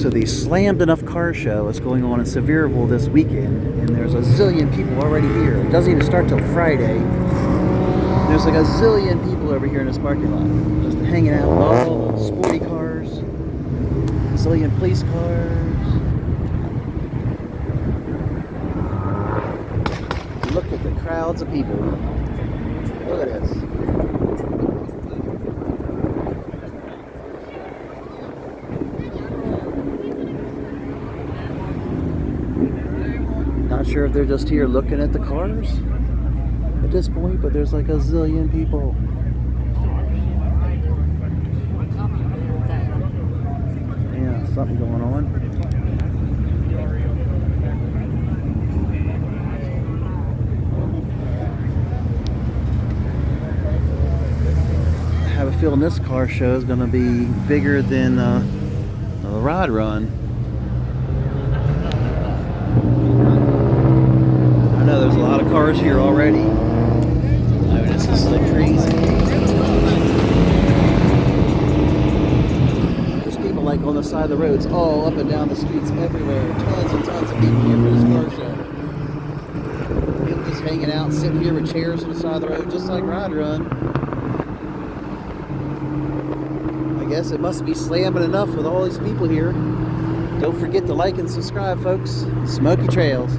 So the Slammedenuff Car Show is going on in Sevierville this weekend, and there's a zillion people already here. It doesn't even start till Friday. There's like a zillion people over here in this parking lot, just hanging out with all the sporty cars, a zillion police cars. Look at the crowds of people. Look at this. Not sure if they're just here looking at the cars at this point, but there's like a zillion people. Yeah, something going on. I have a feeling this car show is going to be bigger than the rod run. I know there's a lot of cars here already. I mean, this is like crazy. There's people like on the side of the roads, all up and down the streets everywhere. Tons and tons of people here for this car show. People just hanging out, sitting here with chairs on the side of the road, just like Rod Run. I guess it must be slamming enough with all these people here. Don't forget to like and subscribe, folks. Smoky Trails.